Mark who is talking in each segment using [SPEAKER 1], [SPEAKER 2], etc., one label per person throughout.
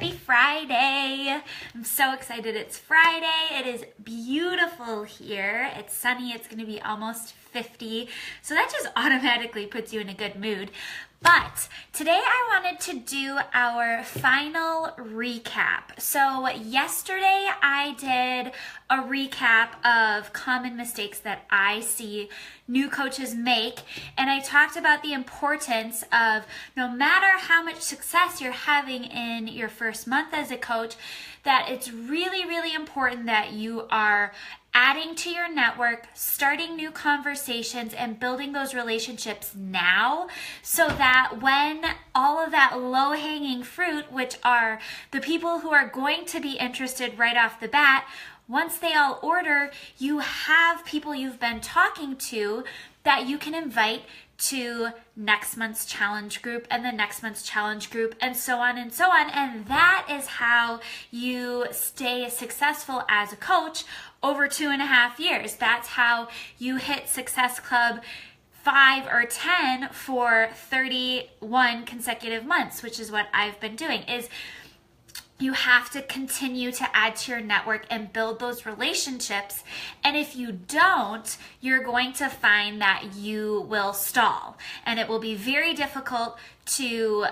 [SPEAKER 1] Happy Friday. I'm so excited it's Friday. It is beautiful here. It's sunny. It's going to be almost 50. So that just automatically puts you in a good mood. But today I wanted to do our final recap. So yesterday I did a recap of common mistakes that I see new coaches make, and I talked about the importance of no matter how much success you're having in your first month as a coach, that it's really, really important that you are adding to your network, starting new conversations, and building those relationships now, so that when all of that low-hanging fruit, which are the people who are going to be interested right off the bat, once they all order, you have people you've been talking to that you can invite to next month's challenge group and the next month's challenge group and so on and so on. And that is how you stay successful as a coach over 2.5 years. That's how you hit Success Club 5 or 10 for 31 consecutive months, which is what I've been doing. Is you have to continue to add to your network and build those relationships. And if you don't, you're going to find that you will stall. And it will be very difficult to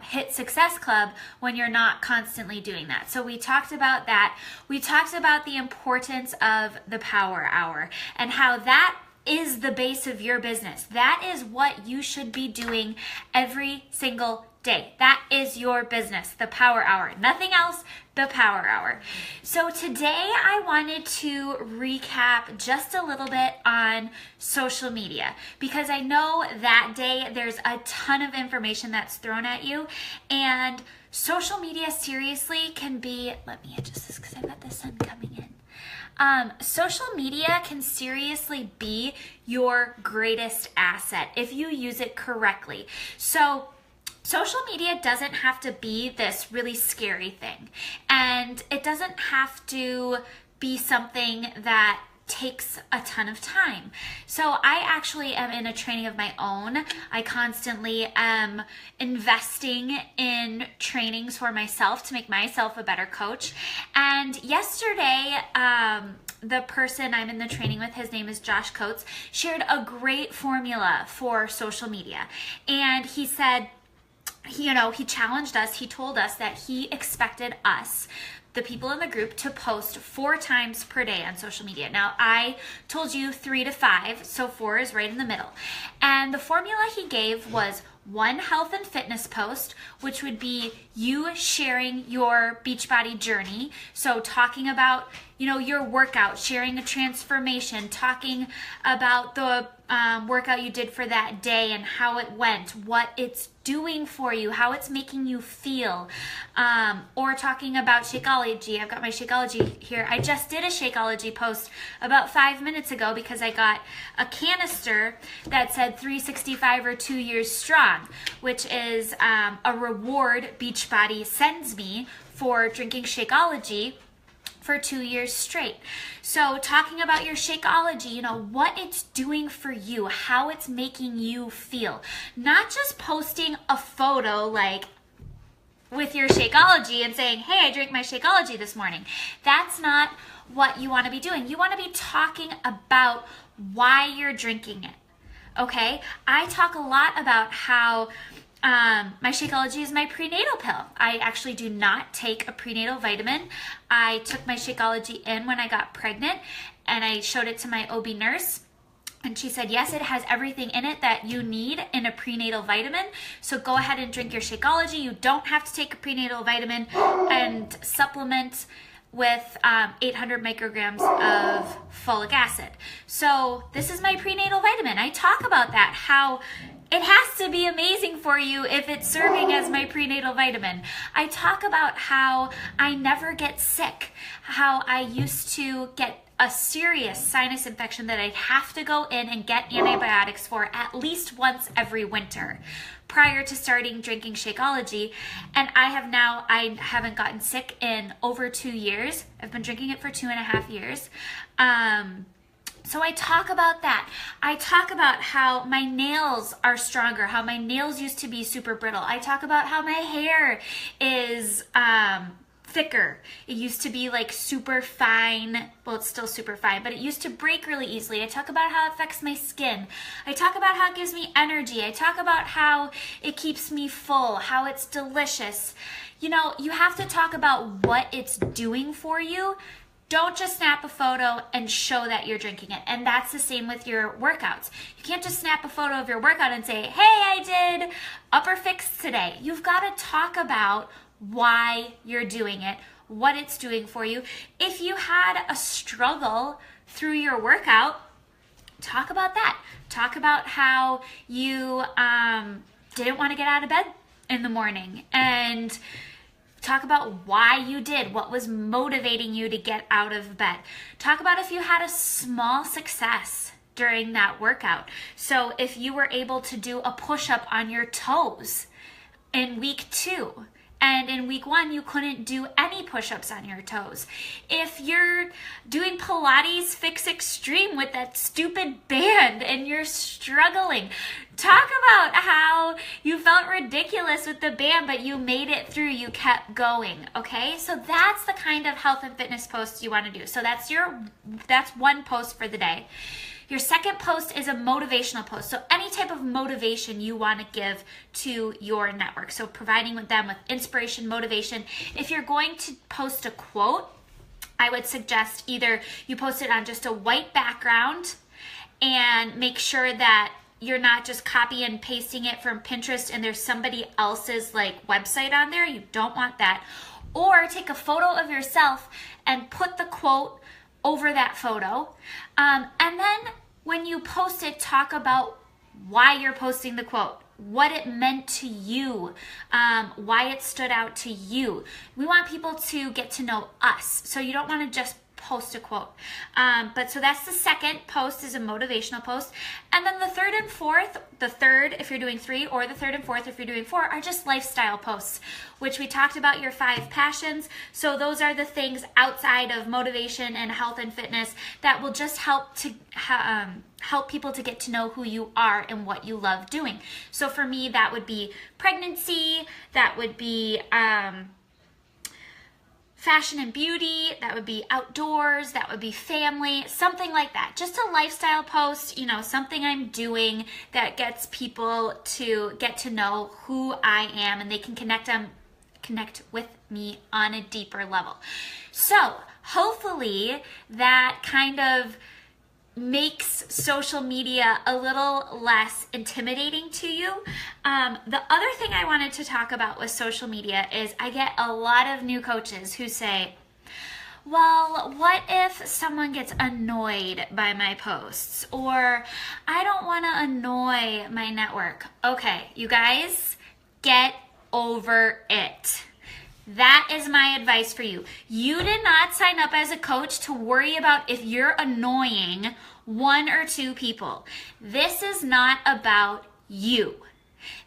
[SPEAKER 1] hit Success Club when you're not constantly doing that. So we talked about that. We talked about the importance of the Power Hour and how that is the base of your business. That is what you should be doing every single day. That is your business, the Power Hour. Nothing else, the Power Hour. So today I wanted to recap just a little bit on social media, because I know that day there's a ton of information that's thrown at you, and social media seriously can be, let me adjust this because I've got the sun coming in. Social media can seriously be your greatest asset if you use it correctly. So social media doesn't have to be this really scary thing, and it doesn't have to be something that takes a ton of time. So I actually am in a training of my own. I constantly am investing in trainings for myself to make myself a better coach. And yesterday, the person I'm in the training with, his name is Josh Coates, shared a great formula for social media. And he said, he challenged us. He told us that he expected us, the people in the group, to post 4 times per day on social media. Now, I told you 3 to 5, so 4 is right in the middle. And the formula he gave was 1 health and fitness post, which would be you sharing your Beachbody journey. So talking about, your workout, sharing a transformation, talking about the workout you did for that day and how it went, what it's doing for you, how it's making you feel, or talking about Shakeology. I've got my Shakeology here. I just did a Shakeology post about 5 minutes ago because I got a canister that said 365 or 2 years strong, which is a reward Beachbody sends me for drinking Shakeology for 2 years straight. So talking about your Shakeology, what it's doing for you, how it's making you feel. Not just posting a photo like with your Shakeology and saying, hey, I drank my Shakeology this morning. That's not what you want to be doing. You want to be talking about why you're drinking it. Okay? I talk a lot about how my Shakeology is my prenatal pill. I actually do not take a prenatal vitamin. I took my Shakeology in when I got pregnant, and I showed it to my OB nurse, and she said, yes, it has everything in it that you need in a prenatal vitamin. So go ahead and drink your Shakeology. You don't have to take a prenatal vitamin and supplement with 800 micrograms of folic acid. So this is my prenatal vitamin. I talk about that, how it has to be amazing for you if it's serving as my prenatal vitamin. I talk about how I never get sick, how I used to get a serious sinus infection that I'd have to go in and get antibiotics for at least once every winter prior to starting drinking Shakeology. And I haven't gotten sick in over 2 years. I've been drinking it for 2.5 years. So I talk about that. I talk about how my nails are stronger, how my nails used to be super brittle. I talk about how my hair is thicker. It used to be like super fine. Well, it's still super fine, but it used to break really easily. I talk about how it affects my skin. I talk about how it gives me energy. I talk about how it keeps me full, how it's delicious. You know, you have to talk about what it's doing for you. Don't just snap a photo and show that you're drinking it. And that's the same with your workouts. You can't just snap a photo of your workout and say, hey, I did upper fix today. You've got to talk about why you're doing it, what it's doing for you. If you had a struggle through your workout, talk about that. Talk about how you didn't want to get out of bed in the morning, and talk about why you did, what was motivating you to get out of bed. Talk about if you had a small success during that workout. So if you were able to do a push-up on your toes in week 2, and in week 1, you couldn't do any push-ups on your toes. If you're doing Pilates Fix Extreme with that stupid band and you're struggling, talk about how you felt ridiculous with the band, but you made it through, you kept going, okay? So that's the kind of health and fitness posts you want to do. So that's one post for the day. Your second post is a motivational post. So any type of motivation you want to give to your network. So providing them with inspiration, motivation. If you're going to post a quote, I would suggest either you post it on just a white background and make sure that you're not just copy and pasting it from Pinterest and there's somebody else's like website on there. You don't want that. Or take a photo of yourself and put the quote over that photo. And then when you post it, talk about why you're posting the quote, what it meant to you, why it stood out to you. We want people to get to know us. So you don't want to just post a quote. But so that's the second post, is a motivational post. And then the third and fourth, the third if you're doing 3, or the third and fourth if you're doing 4, are just lifestyle posts, which we talked about your 5 passions. So those are the things outside of motivation and health and fitness that will just help to help people to get to know who you are and what you love doing. So for me, that would be pregnancy, that would be fashion and beauty, that would be outdoors, that would be family, something like that. Just a lifestyle post, you know, something I'm doing that gets people to get to know who I am and they can connect with me on a deeper level. So hopefully that kind of makes social media a little less intimidating to you. The other thing I wanted to talk about with social media is I get a lot of new coaches who say, well, what if someone gets annoyed by my posts? Or I don't want to annoy my network. Okay, you guys, get over it. That is my advice for you. You did not sign up as a coach to worry about if you're annoying 1 or 2 people. This is not about you.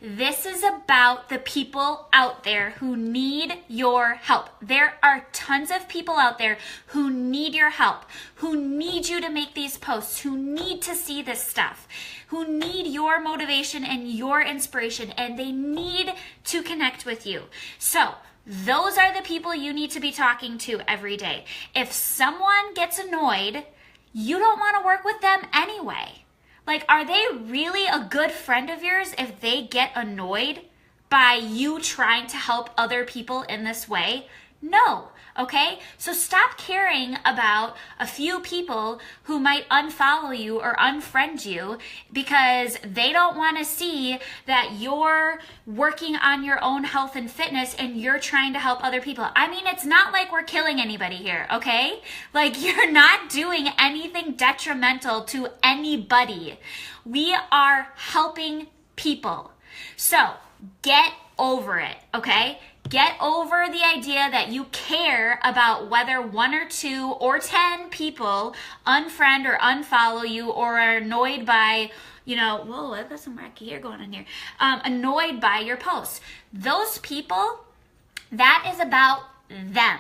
[SPEAKER 1] This is about the people out there who need your help. There are tons of people out there who need your help, who need you to make these posts, who need to see this stuff, who need your motivation and your inspiration, and they need to connect with you. So those are the people you need to be talking to every day. If someone gets annoyed, you don't want to work with them anyway. Like, are they really a good friend of yours if they get annoyed by you trying to help other people in this way? No, okay? So stop caring about a few people who might unfollow you or unfriend you because they don't want to see that you're working on your own health and fitness and you're trying to help other people. I mean, it's not like we're killing anybody here, okay? Like, you're not doing anything detrimental to anybody. We are helping people. So get over it, okay? Get over the idea that you care about whether 1 or 2 or 10 people unfriend or unfollow you or are annoyed by, you know, whoa, I've got some wacky hair going on here, annoyed by your posts. Those people, that is about them.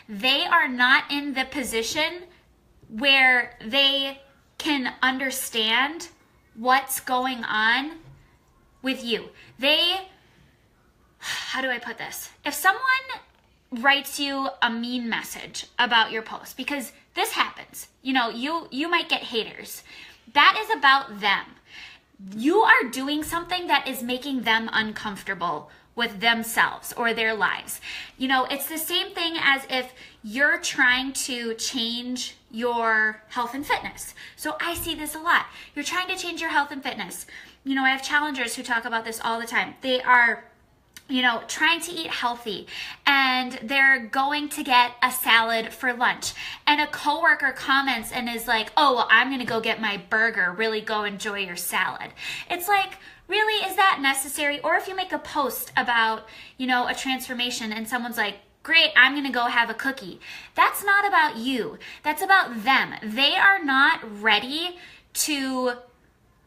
[SPEAKER 1] They are not in the position where they can understand what's going on with you. How do I put this? If someone writes you a mean message about your post, because this happens, you might get haters. That is about them. You are doing something that is making them uncomfortable with themselves or their lives. It's the same thing as if you're trying to change your health and fitness. So I see this a lot. You're trying to change your health and fitness. I have challengers who talk about this all the time. They are trying to eat healthy, and they're going to get a salad for lunch, and a coworker comments and is like, oh, well, I'm going to go get my burger. Really go enjoy your salad. It's like, really, is that necessary? Or if you make a post about, a transformation and someone's like, great, I'm going to go have a cookie. That's not about you. That's about them. They are not ready to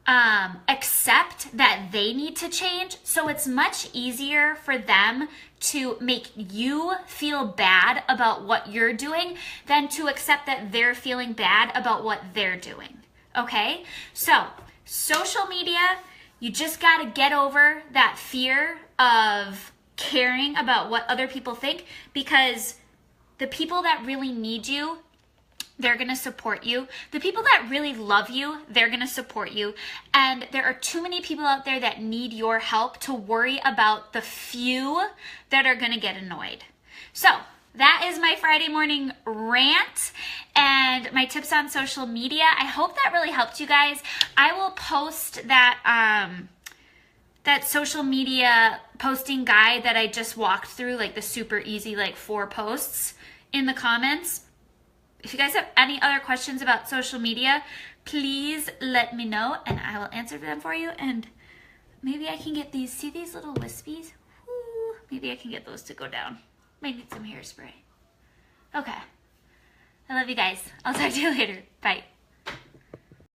[SPEAKER 1] accept that they need to change. So it's much easier for them to make you feel bad about what you're doing than to accept that they're feeling bad about what they're doing. Okay? So social media, you just got to get over that fear of caring about what other people think, because the people that really need you, they're going to support you. The people that really love you, they're going to support you. And there are too many people out there that need your help to worry about the few that are going to get annoyed. So that is my Friday morning rant and my tips on social media. I hope that really helped you guys. I will post that social media posting guide that I just walked through, like the super easy, 4 posts, in the comments. If you guys have any other questions about social media, please let me know and I will answer them for you. And maybe I can get these little wispies? Ooh, maybe I can get those to go down. Might need some hairspray. Okay. I love you guys. I'll talk to you later. Bye.